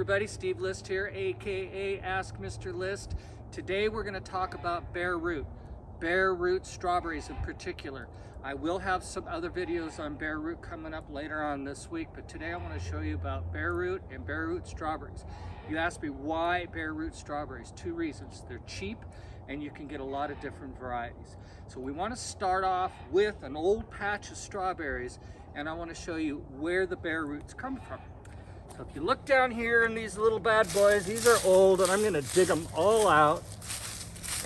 Everybody, Steve List here, aka Ask Mr. List. Today we're going to talk about bare root strawberries in particular. I will have some other videos on bare root coming up later on this week, but today I want to show you about bare root and bare root strawberries. You asked me why bare root strawberries. Two reasons. They're cheap and you can get a lot of different varieties. So we want to start off with an old patch of strawberries, and I want to show you where the bare roots come from. So if you look down here in these little bad boys, these are old, and I'm going to dig them all out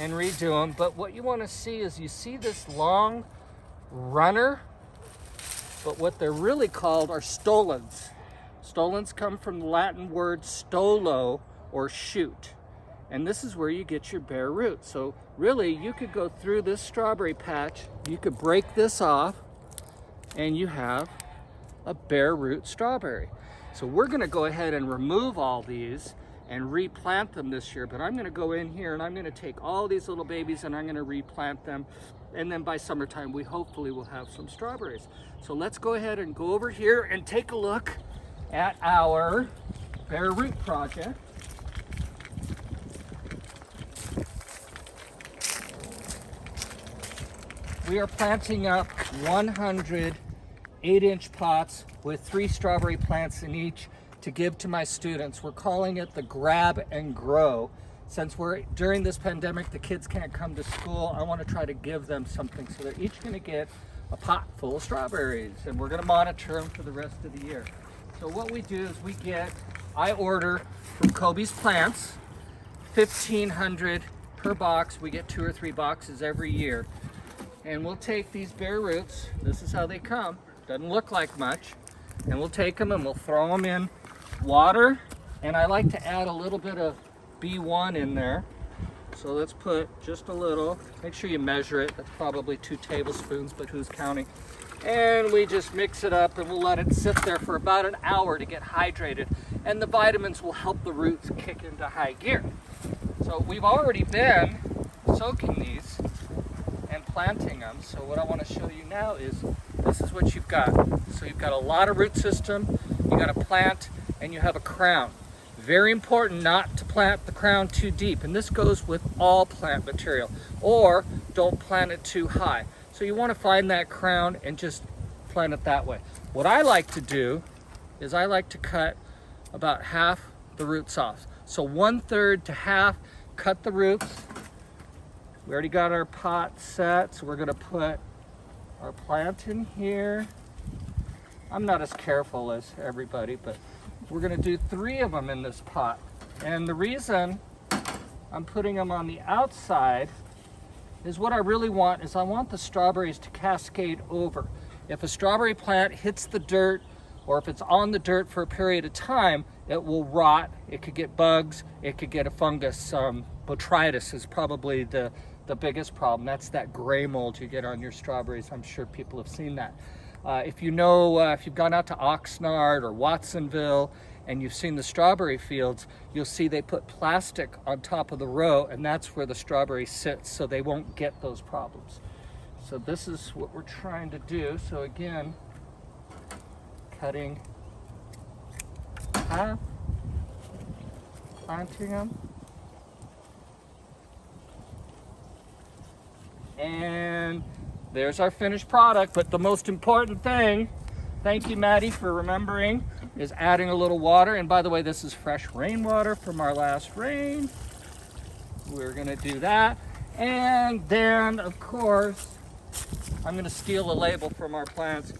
and redo them. But what you want to see is you see this long runner, but what they're really called are stolons. Stolons come from the Latin word stolo, or shoot. And this is where you get your bare root. So really, you could go through this strawberry patch, you could break this off, and you have a bare root strawberry. So we're going to go ahead and remove all these and replant them this year, but I'm going to go in here and I'm going to take all these little babies and I'm going to replant them, and then by summertime we hopefully will have some strawberries. So let's go ahead and go over here and take a look at our bare root project. We are planting up 100 8-inch pots with 3 strawberry plants in each to give to my students. We're calling it the Grab and Grow. Since we're during this pandemic, the kids can't come to school, I want to try to give them something. So they're each going to get a pot full of strawberries, and we're going to monitor them for the rest of the year. So what we do is I order from Kobe's Plants, 1,500 per box. We get 2 or 3 boxes every year. And we'll take these bare roots, this is how they come. Doesn't look like much, and we'll take them and we'll throw them in water, and I like to add a little bit of B1 in there. So let's put just a little, make sure you measure it, that's probably 2 tablespoons, but who's counting? And we just mix it up and we'll let it sit there for about an hour to get hydrated, and the vitamins will help the roots kick into high gear. So we've already been soaking these and planting them, so what I want to show you now is this is what you've got. So you've got a lot of root system, you got a plant, and you have a crown. Very important not to plant the crown too deep, and this goes with all plant material, or don't plant it too high. So you want to find that crown and just plant it that way. What I like to do is I like to cut about half the roots off. So 1/3 to half, cut the roots. We already got our pot set, so we're going to put our plant in here. I'm not as careful as everybody, but we're going to do 3 of them in this pot. And the reason I'm putting them on the outside is what I really want is I want the strawberries to cascade over. If a strawberry plant hits the dirt, or if it's on the dirt for a period of time, it will rot. It could get bugs, it could get a fungus. Botrytis is probably the biggest problem. That's that gray mold you get on your strawberries. I'm sure people have seen that. If you know, if you've gone out to Oxnard or Watsonville and you've seen the strawberry fields, you'll see they put plastic on top of the row, and that's where the strawberry sits, so they won't get those problems. So this is what we're trying to do. So again, cutting half, planting them, and there's our finished product. But the most important thing, thank you Maddie for remembering, is adding a little water. And by the way, this is fresh rainwater from our last rain. We're gonna do that. And then of course, I'm gonna steal a label from our plants,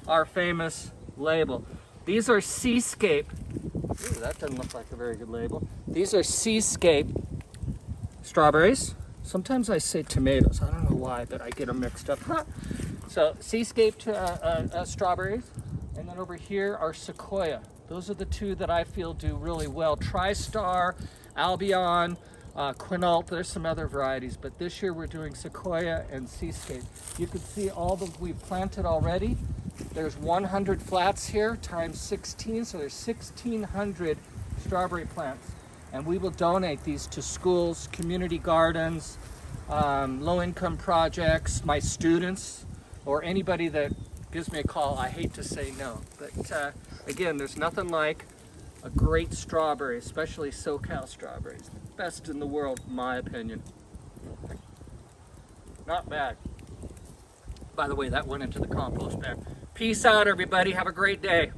our famous label. These are Seascape. Ooh, that doesn't look like a very good label. These are Seascape strawberries. Sometimes I say tomatoes, I don't know why, but I get them mixed up. So Seascape strawberries, and then over here are Sequoia. Those are the 2 that I feel do really well. TriStar, Albion, Quinault, there's some other varieties, but this year we're doing Sequoia and Seascape. You can see all that we've planted already. There's 100 flats here times 16, so there's 1,600 strawberry plants. And we will donate these to schools, community gardens, low-income projects, my students, or anybody that gives me a call. I hate to say no, but again, there's nothing like a great strawberry, especially SoCal strawberries. Best in the world, in my opinion. Not bad. By the way, that went into the compost bag. Peace out, everybody. Have a great day.